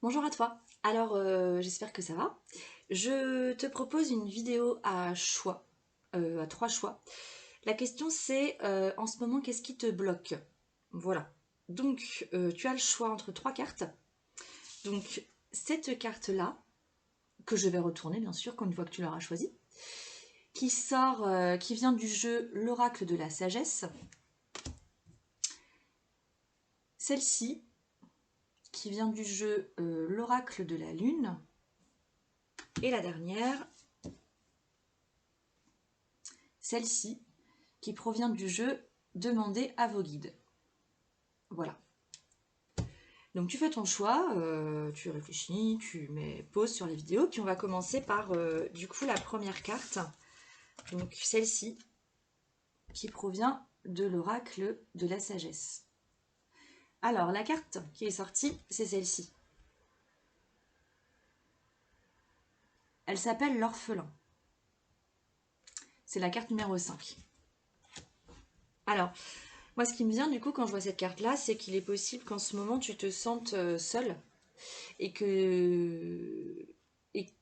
Bonjour à toi. Alors, j'espère que ça va. Je te propose une vidéo à choix, à trois choix. La question c'est, en ce moment, qu'est-ce qui te bloque? Voilà. Donc, tu as le choix entre trois cartes. Donc, cette carte-là, que je vais retourner bien sûr, une fois que tu l'auras choisie, qui sort, qui vient du jeu L'Oracle de la Sagesse. Celle-ci, qui vient du jeu L'Oracle de la Lune. Et la dernière, celle-ci, qui provient du jeu Demandez à vos guides. Voilà. Donc tu fais ton choix, tu réfléchis, tu mets pause sur les vidéos, puis on va commencer par du coup la première carte, donc celle-ci, qui provient de l'oracle de la sagesse. Alors la carte qui est sortie, c'est celle-ci. Elle s'appelle l'orphelin. C'est la carte numéro 5. Alors, moi ce qui me vient du coup quand je vois cette carte-là, c'est qu'il est possible qu'en ce moment tu te sentes seule et que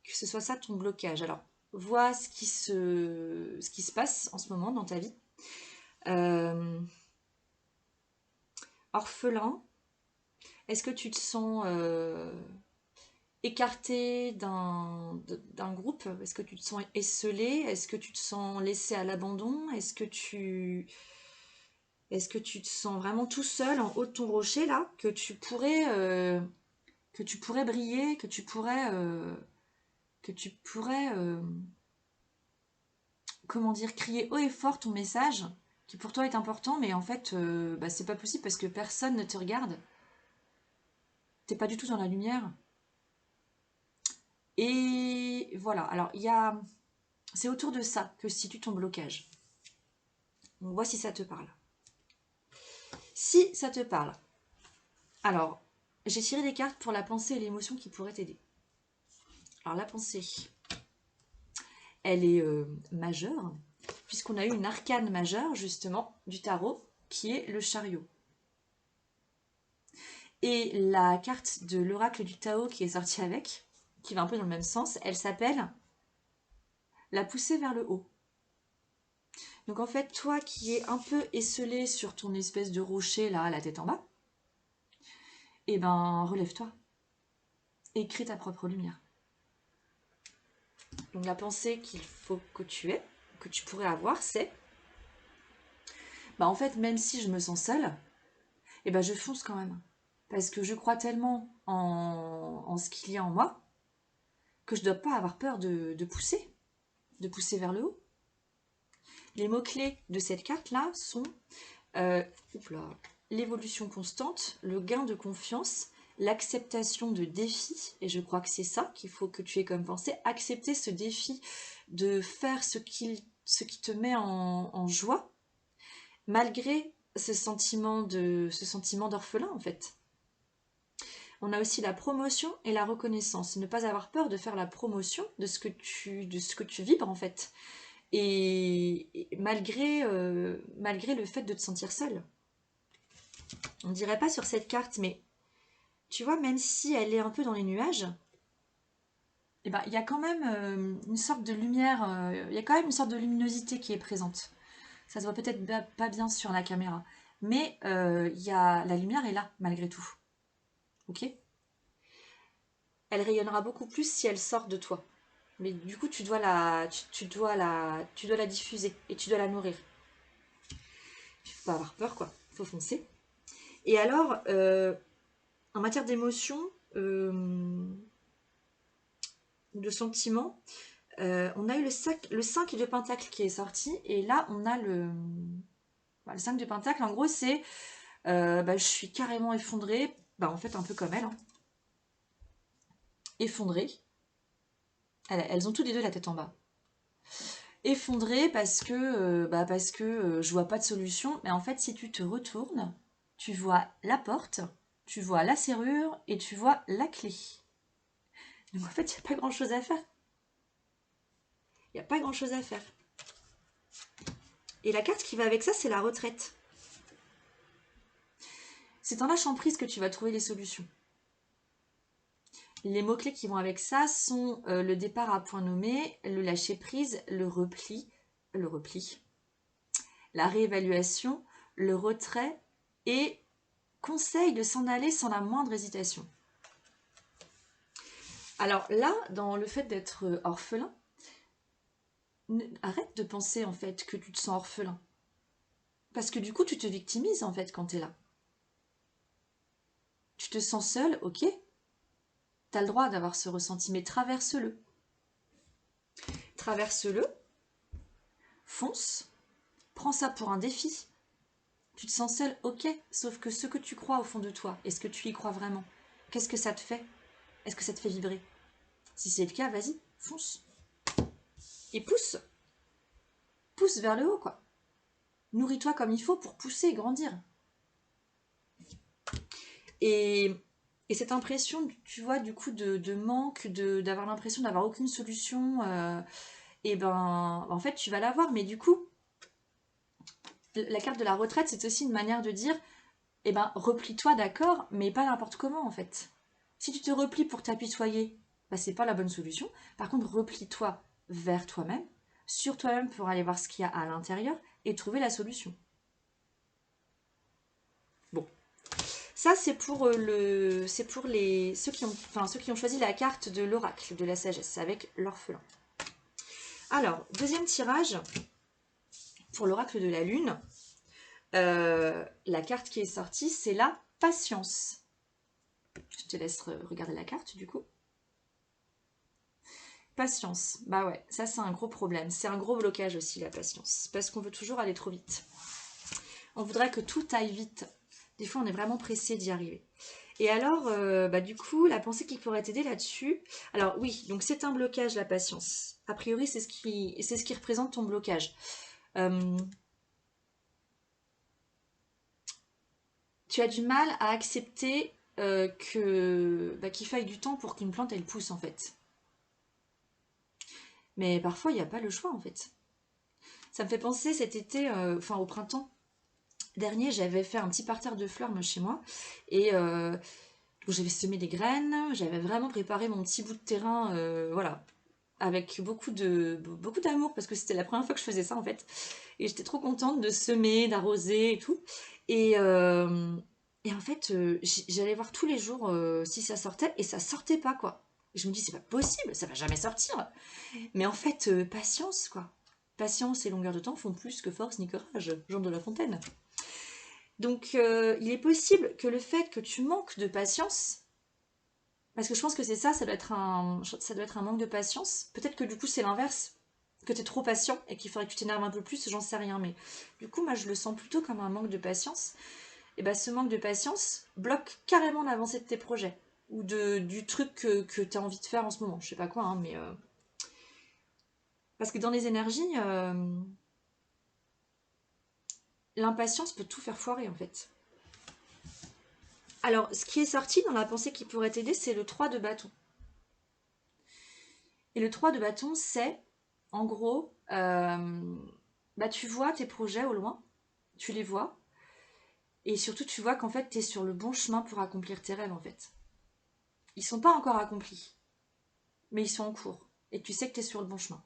ce soit ça ton blocage. Alors, vois ce qui se passe en ce moment dans ta vie. Euh, Orphelin, est-ce que tu te sens écarté d'un groupe? Est-ce que tu te sens esselé? Est-ce que tu te sens laissé à l'abandon? Est-ce que tu te sens vraiment tout seul en haut de ton rocher là, que tu pourrais briller, que tu pourrais comment dire, crier haut et fort ton message qui pour toi est important, mais en fait, bah, c'est pas possible parce que personne ne te regarde. T'es pas du tout dans la lumière. Et voilà. Alors, c'est autour de ça que se situe ton blocage. On voit si ça te parle. Si ça te parle, alors, j'ai tiré des cartes pour la pensée et l'émotion qui pourraient t'aider. Alors, la pensée, elle est majeure, puisqu'on a eu une arcane majeure, justement, du tarot, qui est le chariot. Et la carte de l'oracle du Tao qui est sortie avec, qui va un peu dans le même sens, elle s'appelle la poussée vers le haut. Donc en fait, toi qui es un peu esselé sur ton espèce de rocher là, la tête en bas, eh ben relève-toi et crée ta propre lumière. Donc la pensée qu'il faut que tu aies, que tu pourrais avoir, c'est bah en fait, même si je me sens seule, eh ben je fonce quand même. Parce que je crois tellement en ce qu'il y a en moi que je ne dois pas avoir peur de pousser vers le haut. Les mots-clés de cette carte-là sont euh, l'évolution constante, le gain de confiance, l'acceptation de défis, et je crois que c'est ça qu'il faut que tu aies comme pensée, accepter ce défi de faire ce qui te met en joie, malgré ce sentiment d'orphelin en fait. On a aussi la promotion et la reconnaissance. Ne pas avoir peur de faire la promotion de ce que tu vibres en fait. Et malgré le fait de te sentir seul. On dirait pas sur cette carte, mais tu vois, même si elle est un peu dans les nuages, eh ben, il y a quand même une sorte de lumière, il y a quand même une sorte de luminosité qui est présente. Ça se voit peut-être pas bien sur la caméra, mais la lumière est là, malgré tout. Ok? Elle rayonnera beaucoup plus si elle sort de toi. Mais du coup, tu dois la diffuser et tu dois la nourrir. Il faut pas avoir peur, quoi. Il faut foncer. Et alors, en matière d'émotion ou de sentiments, on a eu le 5 de Pentacle qui est sorti, et là, on a le 5 de Pentacle. En gros, c'est bah, je suis carrément effondrée, bah, en fait, un peu comme elle, hein. Effondrée. Elles ont toutes les deux la tête en bas. Effondrée parce que je vois pas de solution. Mais en fait, si tu te retournes, tu vois la porte, tu vois la serrure et tu vois la clé. Donc en fait, il n'y a pas grand chose à faire. Il n'y a pas grand chose à faire. Et la carte qui va avec ça, c'est la retraite. C'est en lâchant prise que tu vas trouver les solutions. Les mots-clés qui vont avec ça sont le départ à point nommé, le lâcher-prise, le repli, la réévaluation, le retrait et conseil de s'en aller sans la moindre hésitation. Alors là, dans le fait d'être orphelin, arrête de penser en fait que tu te sens orphelin. Parce que du coup, tu te victimises en fait quand tu es là. Tu te sens seul, ok. Tu as le droit d'avoir ce ressenti, mais traverse-le. Traverse-le, fonce, prends ça pour un défi. Tu te sens seul, ok. Sauf que ce que tu crois au fond de toi, est-ce que tu y crois vraiment? Qu'est-ce que ça te fait? Est-ce que ça te fait vibrer? Si c'est le cas, vas-y, fonce. Et pousse. Pousse vers le haut, quoi. Nourris-toi comme il faut pour pousser et grandir. Et cette impression, tu vois, du coup, de manque, d'avoir l'impression d'avoir aucune solution, et ben, en fait, tu vas l'avoir. Mais du coup, la carte de la retraite, c'est aussi une manière de dire, eh ben, replie-toi, d'accord, mais pas n'importe comment, en fait. Si tu te replies pour t'apitoyer, bah, c'est pas la bonne solution. Par contre, replie-toi vers toi-même, sur toi-même pour aller voir ce qu'il y a à l'intérieur et trouver la solution. Bon. Ça, c'est pour ceux qui ont choisi la carte de l'oracle, de la sagesse, avec l'orphelin. Alors, deuxième tirage, pour l'oracle de la lune, la carte qui est sortie, c'est la patience. Je te laisse regarder la carte, du coup. Patience, bah ouais, ça c'est un gros problème. C'est un gros blocage aussi, la patience, parce qu'on veut toujours aller trop vite. On voudrait que tout aille vite. Des fois, on est vraiment pressé d'y arriver. Et alors, bah, du coup, la pensée qui pourrait t'aider là-dessus. Alors oui, donc c'est un blocage, la patience. A priori, c'est ce qui représente ton blocage. Tu as du mal à accepter qu'il faille du temps pour qu'une plante, elle pousse, en fait. Mais parfois, il n'y a pas le choix, en fait. Ça me fait penser cet été, au printemps dernier, j'avais fait un petit parterre de fleurs chez moi. Et j'avais semé des graines, j'avais vraiment préparé mon petit bout de terrain, voilà, avec beaucoup d'amour, parce que c'était la première fois que je faisais ça, en fait. Et j'étais trop contente de semer, d'arroser et tout. Et, euh, et en fait, j'allais voir tous les jours si ça sortait, et ça sortait pas, quoi. Et je me dis, c'est pas possible, ça va jamais sortir. Mais en fait, patience, quoi. Patience et longueur de temps font plus que force ni courage, Jean de La Fontaine. Donc, il est possible que le fait que tu manques de patience, parce que je pense que c'est ça, ça doit être un manque de patience. Peut-être que du coup, c'est l'inverse, que tu es trop patient et qu'il faudrait que tu t'énerves un peu plus, j'en sais rien. Mais du coup, moi, je le sens plutôt comme un manque de patience. Et bien, ce manque de patience bloque carrément l'avancée de tes projets ou du truc que tu as envie de faire en ce moment. Je sais pas quoi, hein, mais. Parce que dans les énergies, l'impatience peut tout faire foirer en fait. Alors, ce qui est sorti dans la pensée qui pourrait t'aider, c'est le 3 de bâton. Et le 3 de bâton, c'est, en gros, tu vois tes projets au loin, tu les vois, et surtout tu vois qu'en fait, tu es sur le bon chemin pour accomplir tes rêves, en fait. Ils sont pas encore accomplis, mais ils sont en cours, et tu sais que tu es sur le bon chemin.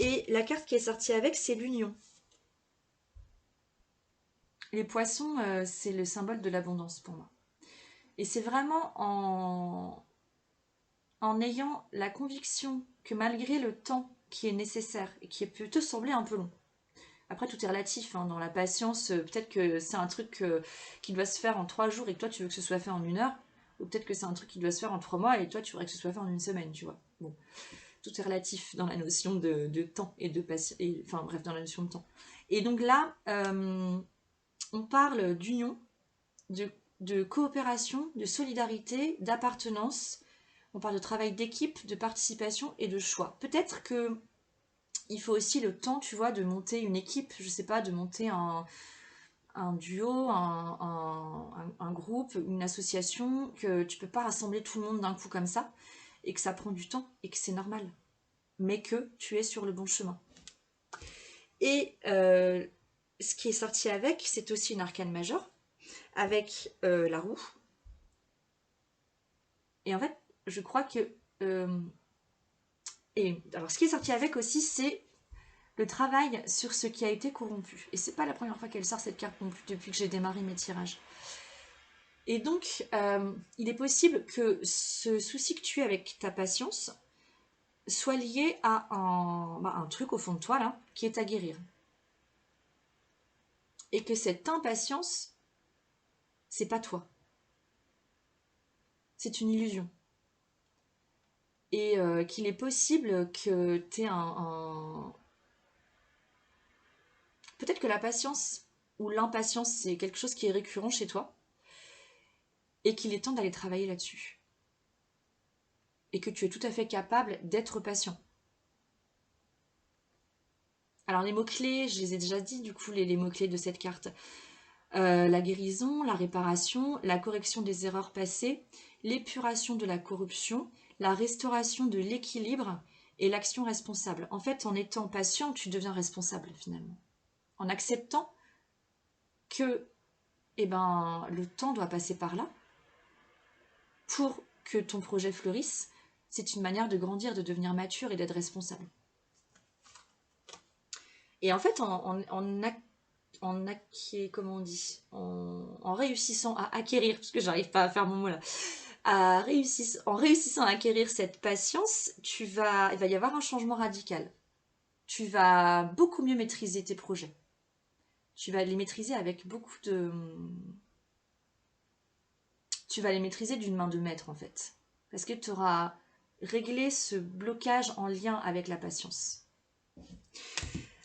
Et la carte qui est sortie avec, c'est l'union. Les poissons, c'est le symbole de l'abondance pour moi. Et c'est vraiment en ayant la conviction que malgré le temps qui est nécessaire et qui peut te sembler un peu long, après tout est relatif, hein, dans la patience, peut-être que c'est un truc qui doit se faire en 3 jours et que toi tu veux que ce soit fait en 1 heure, ou peut-être que c'est un truc qui doit se faire en 3 mois et toi tu voudrais que ce soit fait en 1 semaine, tu vois. Bon, tout est relatif dans la notion de temps et de patience, enfin bref, dans la notion de temps. Et donc là, on parle d'union, de coopération, de solidarité, d'appartenance. On parle de travail d'équipe, de participation et de choix. Peut-être que il faut aussi le temps, tu vois, de monter une équipe, je sais pas, de monter un duo, un groupe, une association, que tu peux pas rassembler tout le monde d'un coup comme ça, et que ça prend du temps, et que c'est normal, mais que tu es sur le bon chemin. Et ce qui est sorti avec, c'est aussi une arcane majeure, avec la roue, Et en fait, je crois que... et alors, ce qui est sorti avec aussi, c'est le travail sur ce qui a été corrompu. Et c'est pas la première fois qu'elle sort cette carte non plus depuis que j'ai démarré mes tirages. Et donc, il est possible que ce souci que tu as avec ta patience soit lié à un truc au fond de toi, là, qui est à guérir. Et que cette impatience, c'est pas toi. C'est une illusion. Et qu'il est possible que tu aies peut-être que la patience ou l'impatience, c'est quelque chose qui est récurrent chez toi et qu'il est temps d'aller travailler là-dessus. Et que tu es tout à fait capable d'être patient. Alors les mots-clés, je les ai déjà dit, du coup, les mots-clés de cette carte. La guérison, la réparation, la correction des erreurs passées, l'épuration de la corruption, la restauration de l'équilibre et l'action responsable. En fait, en étant patient, tu deviens responsable finalement. En acceptant que le temps doit passer par là pour que ton projet fleurisse, c'est une manière de grandir, de devenir mature et d'être responsable. Et en fait, en réussissant à acquérir, parce que j'arrive pas à faire mon mot là, en réussissant à acquérir cette patience, il va y avoir un changement radical. Tu vas beaucoup mieux maîtriser tes projets. Tu vas les maîtriser avec beaucoup de... Tu vas les maîtriser d'une main de maître en fait. Parce que tu auras réglé ce blocage en lien avec la patience.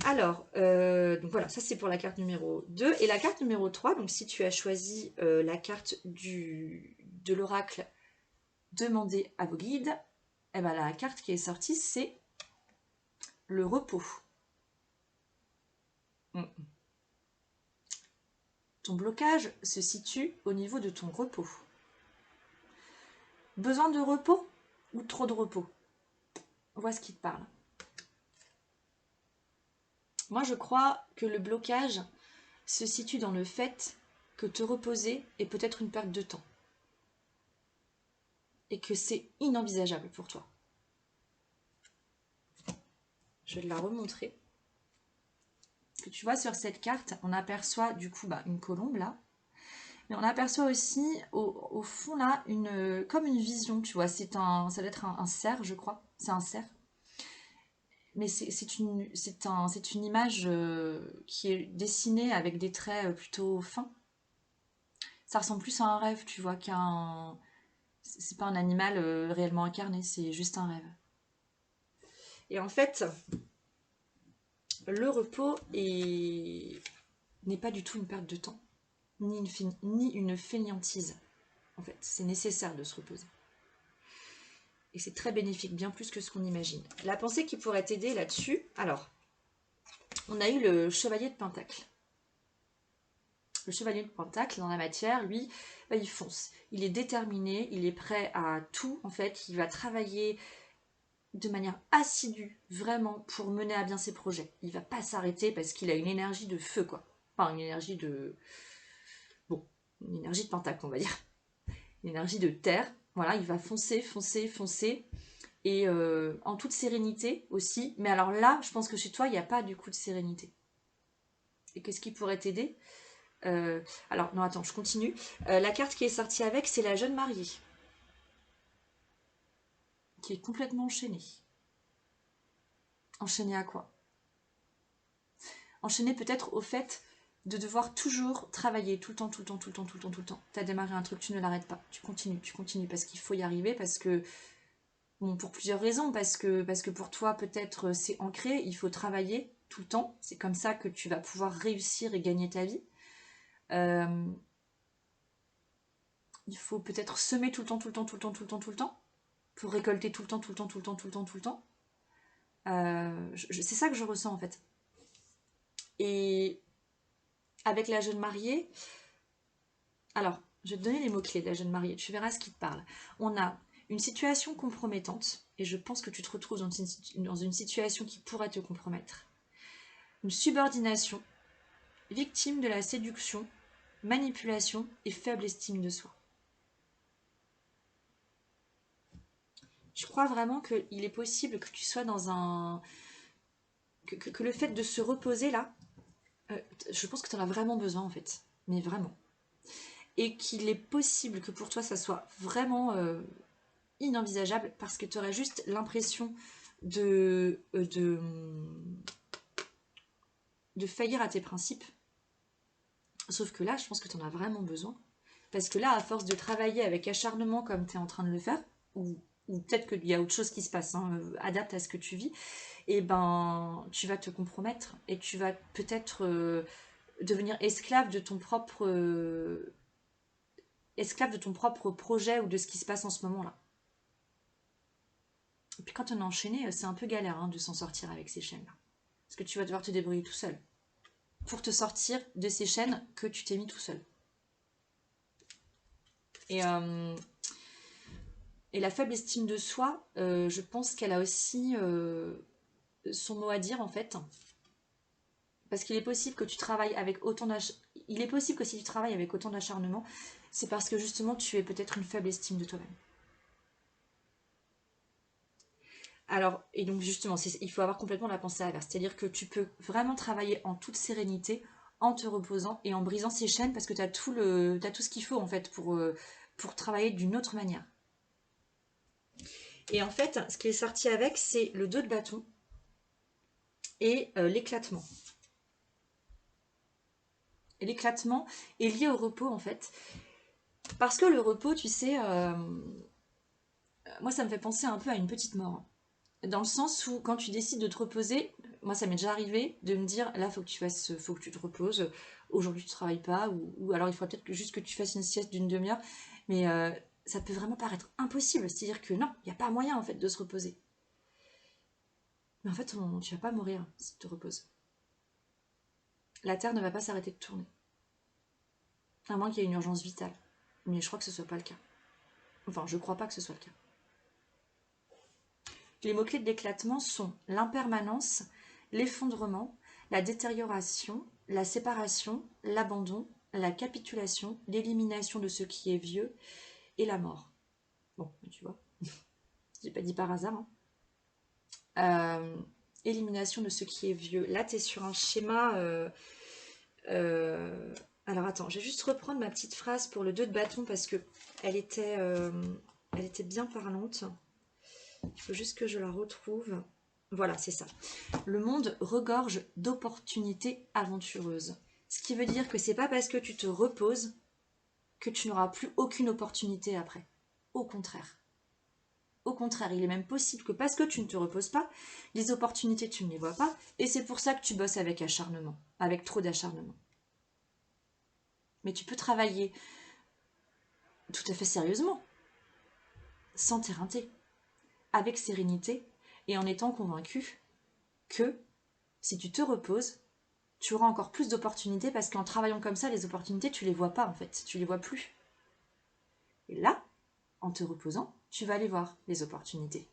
Alors, donc voilà, ça c'est pour la carte numéro 2. Et la carte numéro 3, donc si tu as choisi la carte de l'oracle Demandez à vos guides, eh ben, la carte qui est sortie, c'est le repos. Ton blocage se situe au niveau de ton repos. Besoin de repos ou trop de repos? Vois ce qui te parle. Moi, je crois que le blocage se situe dans le fait que te reposer est peut-être une perte de temps. Et que c'est inenvisageable pour toi. Je vais te la remontrer. Que tu vois sur cette carte, on aperçoit du coup une colombe là. Mais on aperçoit aussi au fond là comme une vision, tu vois. Ça doit être un cerf, je crois. C'est un cerf. Mais c'est une image qui est dessinée avec des traits plutôt fins. Ça ressemble plus à un rêve, tu vois, c'est pas un animal réellement incarné, c'est juste un rêve. Et en fait, le repos n'est pas du tout une perte de temps, ni une fainéantise. En fait, c'est nécessaire de se reposer. Et c'est très bénéfique, bien plus que ce qu'on imagine. La pensée qui pourrait t'aider là-dessus, alors, on a eu le chevalier de Pentacle. Le chevalier de Pentacle, dans la matière, lui, il fonce. Il est déterminé, il est prêt à tout, en fait. Il va travailler de manière assidue, vraiment, pour mener à bien ses projets. Il va pas s'arrêter parce qu'il a une énergie de feu, quoi. Enfin, une énergie de... Bon, une énergie de Pentacle, on va dire. Une énergie de terre. Voilà, il va foncer, foncer, foncer. Et en toute sérénité aussi. Mais alors là, je pense que chez toi, il n'y a pas du coup de sérénité. Et qu'est-ce qui pourrait t'aider? Alors, non, attends, je continue. La carte qui est sortie avec, c'est la jeune mariée. Qui est complètement enchaînée. Enchaînée à quoi? Enchaînée peut-être au fait de devoir toujours travailler tout le temps, tout le temps, tout le temps, tout le temps, tout le temps. Tu as démarré un truc, tu ne l'arrêtes pas. Tu continues parce qu'il faut y arriver, parce que... Bon, pour plusieurs raisons, parce que pour toi, peut-être, c'est ancré, il faut travailler tout le temps. C'est comme ça que tu vas pouvoir réussir et gagner ta vie. Il faut peut-être semer tout le temps, tout le temps, tout le temps, tout le temps, tout le temps, pour récolter tout le temps, tout le temps, tout le temps, tout le temps, tout le temps. C'est ça que je ressens en fait. Et avec la jeune mariée, alors, je vais te donner les mots-clés de la jeune mariée, tu verras ce qui te parle. On a une situation compromettante, et je pense que tu te retrouves dans une situation qui pourrait te compromettre. Une subordination, victime de la séduction, manipulation et faible estime de soi. Je crois vraiment qu'il est possible que tu sois dans un... Que le fait de se reposer là, je pense que tu en as vraiment besoin en fait. Mais vraiment. Et qu'il est possible que pour toi ça soit vraiment inenvisageable parce que tu aurais juste l'impression de faillir à tes principes. Sauf que là, je pense que tu en as vraiment besoin. Parce que là, à force de travailler avec acharnement comme tu es en train de le faire, ou peut-être qu'il y a autre chose qui se passe, hein, adapte à ce que tu vis, et ben tu vas te compromettre et tu vas peut-être devenir esclave de ton propre projet ou de ce qui se passe en ce moment-là. Et puis quand on est enchaîné, c'est un peu galère hein, de s'en sortir avec ces chaînes-là. Parce que tu vas devoir te débrouiller tout seul pour te sortir de ces chaînes que tu t'es mis tout seul. Et la faible estime de soi, je pense qu'elle a aussi son mot à dire en fait. Parce qu'il est possible que tu travailles avec autant Il est possible que si tu travailles avec autant d'acharnement, c'est parce que justement tu es peut-être une faible estime de toi-même. Alors, et donc justement, il faut avoir complètement la pensée inverse. C'est-à-dire que tu peux vraiment travailler en toute sérénité, en te reposant et en brisant ces chaînes parce que tu as tout ce qu'il faut en fait pour travailler d'une autre manière. Et en fait, ce qui est sorti avec, c'est le 2 de bâton et l'éclatement. Et l'éclatement est lié au repos en fait. Parce que le repos, tu sais, moi ça me fait penser un peu à une petite mort. Dans le sens où quand tu décides de te reposer, moi ça m'est déjà arrivé de me dire là faut que tu te reposes, aujourd'hui tu travailles pas, ou alors il faudrait peut-être juste que tu fasses une sieste d'une demi-heure, mais ça peut vraiment paraître impossible, c'est-à-dire que non, il n'y a pas moyen en fait de se reposer. Mais en fait tu vas pas mourir si tu te reposes. La Terre ne va pas s'arrêter de tourner. À moins qu'il y ait une urgence vitale. Mais je crois que ce soit pas le cas. Enfin, je crois pas que ce soit le cas. Les mots-clés de l'éclatement sont l'impermanence, l'effondrement, la détérioration, la séparation, l'abandon, la capitulation, l'élimination de ce qui est vieux et la mort. Bon, tu vois, j'ai pas dit par hasard. Hein. Élimination de ce qui est vieux. Là, tu es sur un schéma... alors attends, je vais juste reprendre ma petite phrase pour le 2 de bâton parce que elle était bien parlante. Il faut juste que je la retrouve. Voilà, c'est ça. Le monde regorge d'opportunités aventureuses. Ce qui veut dire que c'est pas parce que tu te reposes que tu n'auras plus aucune opportunité après. Au contraire. Au contraire, il est même possible que parce que tu ne te reposes pas, les opportunités, tu ne les vois pas. Et c'est pour ça que tu bosses avec acharnement, avec trop d'acharnement. Mais tu peux travailler tout à fait sérieusement, sans t'éreinter, avec sérénité et en étant convaincu que si tu te reposes, tu auras encore plus d'opportunités parce qu'en travaillant comme ça, les opportunités, tu les vois pas en fait, tu les vois plus. Et là, en te reposant, tu vas aller voir les opportunités.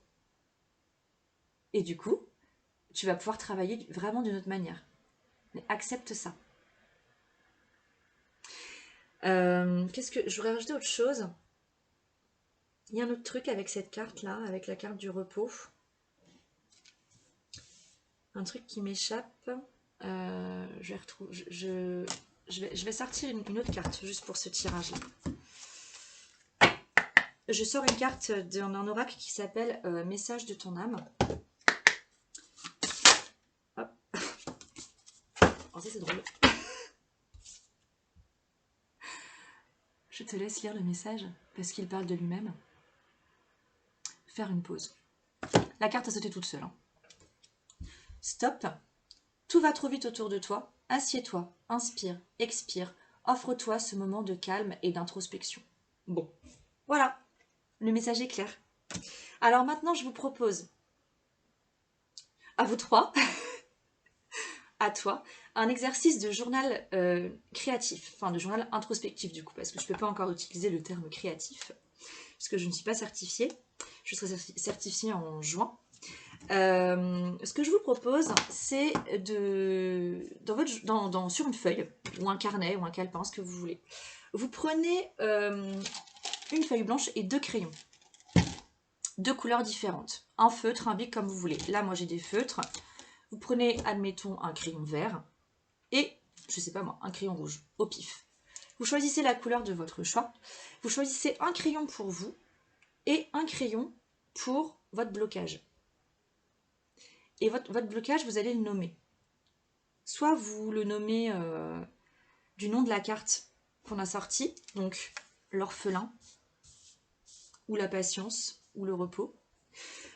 Et du coup, tu vas pouvoir travailler vraiment d'une autre manière. Mais accepte ça. Qu'est-ce que je voudrais rajouter autre chose? Il y a un autre truc avec cette carte là, avec la carte du repos. Un truc qui m'échappe. Je vais sortir une autre carte juste pour ce tirage là. Je sors une carte d'un oracle qui s'appelle Message de ton âme. Hop. Oh, ça c'est drôle. Je te laisse lire le message parce qu'il parle de lui-même. Faire une pause. La carte a sauté toute seule. Hein. Stop. Tout va trop vite autour de toi. Assieds-toi, inspire, expire. Offre-toi ce moment de calme et d'introspection. Bon, voilà. Le message est clair. Alors maintenant, je vous propose, à vous trois, à toi, un exercice de journal créatif, enfin de journal introspectif du coup, parce que je ne peux pas encore utiliser le terme créatif, parce que je ne suis pas certifiée. Je serai certifiée en juin. Ce que je vous propose, c'est sur une feuille, ou un carnet, ou un calepin, ce que vous voulez. Vous prenez une feuille blanche et 2 crayons. 2 couleurs différentes. Un feutre, un bic, comme vous voulez. Là, moi, j'ai des feutres. Vous prenez, admettons, un crayon vert et, je sais pas moi, un crayon rouge, au pif. Vous choisissez la couleur de votre choix. Vous choisissez un crayon pour vous et un crayon pour votre blocage. Et votre blocage, vous allez le nommer. Soit vous le nommez du nom de la carte qu'on a sortie, donc l'orphelin, ou la patience, ou le repos.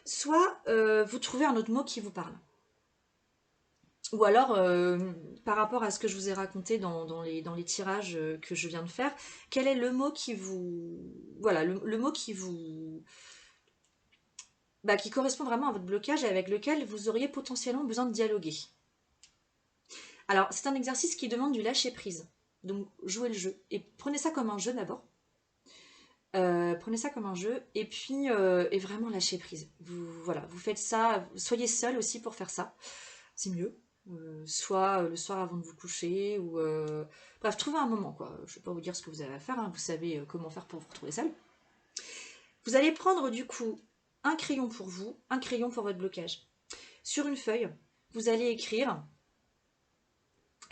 Soit vous trouvez un autre mot qui vous parle. Ou alors, par rapport à ce que je vous ai raconté dans les tirages que je viens de faire, quel est le mot qui vous... Voilà, le mot qui vous... Bah, qui correspond vraiment à votre blocage et avec lequel vous auriez potentiellement besoin de dialoguer. Alors, c'est un exercice qui demande du lâcher-prise. Donc, jouez le jeu. Et prenez ça comme un jeu d'abord. Prenez ça comme un jeu. Et puis, et vraiment lâcher prise. Voilà, vous faites ça. Soyez seul aussi pour faire ça. C'est mieux. Soit le soir avant de vous coucher. Ou bref, trouvez un moment, quoi. Je ne vais pas vous dire ce que vous avez à faire. Hein. Vous savez comment faire pour vous retrouver seul. Vous allez prendre, du coup, un crayon pour vous, un crayon pour votre blocage. Sur une feuille, vous allez écrire...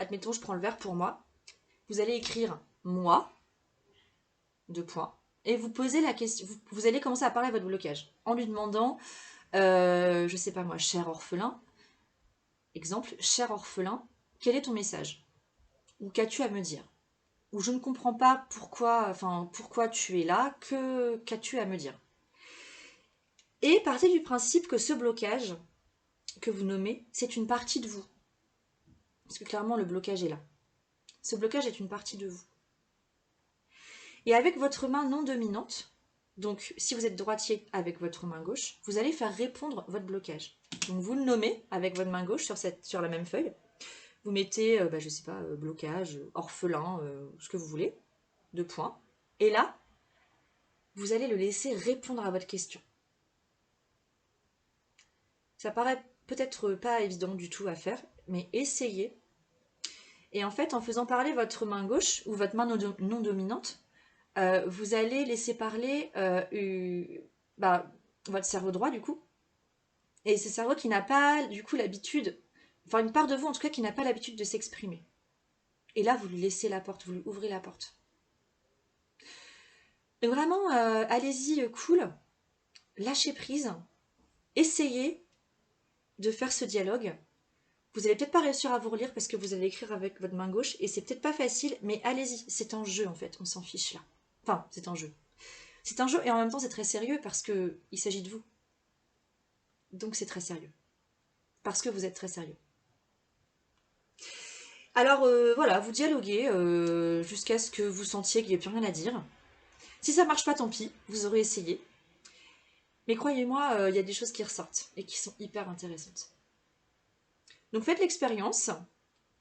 Admettons, je prends le vert pour moi. Vous allez écrire « moi », 2 points, et vous posez la question, vous allez commencer à parler à votre blocage, en lui demandant, je sais pas moi, cher orphelin, exemple, cher orphelin, quel est ton message? Ou qu'as-tu à me dire? Ou je ne comprends pas pourquoi tu es là, qu'as-tu à me dire? Et partez du principe que ce blocage que vous nommez, c'est une partie de vous. Parce que clairement, le blocage est là. Ce blocage est une partie de vous. Et avec votre main non dominante, donc si vous êtes droitier avec votre main gauche, vous allez faire répondre votre blocage. Donc vous le nommez avec votre main gauche sur la même feuille. Vous mettez, je sais pas, blocage, orphelin, ce que vous voulez, 2 points. Et là, vous allez le laisser répondre à votre question. Ça paraît peut-être pas évident du tout à faire, mais essayez. Et en fait, en faisant parler votre main gauche ou votre main non dominante, vous allez laisser parler votre cerveau droit du coup. Et ce cerveau qui n'a pas du coup l'habitude, enfin une part de vous en tout cas qui n'a pas l'habitude de s'exprimer. Et là, vous lui laissez la porte, vous lui ouvrez la porte. Et vraiment, allez-y, cool, lâchez prise, essayez de faire ce dialogue. Vous n'allez peut-être pas réussir à vous relire parce que vous allez écrire avec votre main gauche et c'est peut-être pas facile, mais allez-y, c'est un jeu en fait, on s'en fiche là. Enfin, c'est un jeu. C'est un jeu et en même temps c'est très sérieux parce qu'il s'agit de vous. Donc c'est très sérieux. Parce que vous êtes très sérieux. Alors voilà, vous dialoguez jusqu'à ce que vous sentiez qu'il n'y ait plus rien à dire. Si ça marche pas, tant pis, vous aurez essayé. Mais croyez-moi, il y a des choses qui ressortent et qui sont hyper intéressantes. Donc faites l'expérience.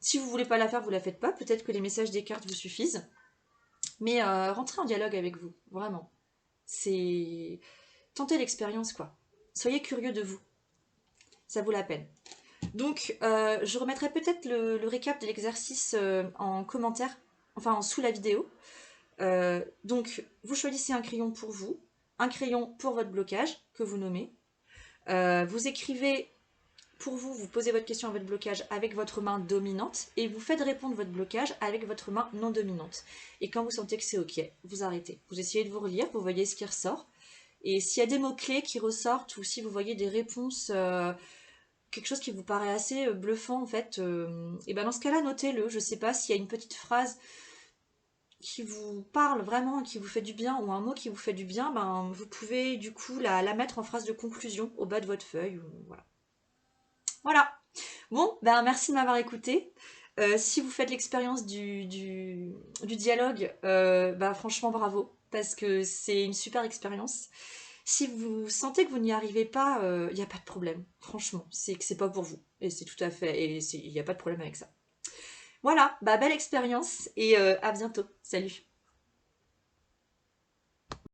Si vous voulez pas la faire, vous la faites pas. Peut-être que les messages des cartes vous suffisent. Mais rentrez en dialogue avec vous, vraiment. C'est... Tentez l'expérience, quoi. Soyez curieux de vous. Ça vaut la peine. Donc, je remettrai peut-être le récap de l'exercice en commentaire, enfin sous la vidéo. Donc, vous choisissez un crayon pour vous, un crayon pour votre blocage, que vous nommez. Vous écrivez pour vous, vous posez votre question à votre blocage avec votre main dominante et vous faites répondre votre blocage avec votre main non dominante. Et quand vous sentez que c'est ok, vous arrêtez. Vous essayez de vous relire, vous voyez ce qui ressort. Et s'il y a des mots-clés qui ressortent ou si vous voyez des réponses, quelque chose qui vous paraît assez bluffant en fait, et ben dans ce cas-là, notez-le. Je ne sais pas s'il y a une petite phrase qui vous parle vraiment, qui vous fait du bien, ou un mot qui vous fait du bien, ben, vous pouvez du coup la mettre en phrase de conclusion au bas de votre feuille. Voilà. Voilà. Bon, ben merci de m'avoir écouté. Si vous faites l'expérience du dialogue, ben, franchement bravo, parce que c'est une super expérience. Si vous sentez que vous n'y arrivez pas, il n'y a pas de problème. Franchement, c'est que c'est pas pour vous. Et c'est tout à fait, et il n'y a pas de problème avec ça. Voilà, bah belle expérience et à bientôt. Salut.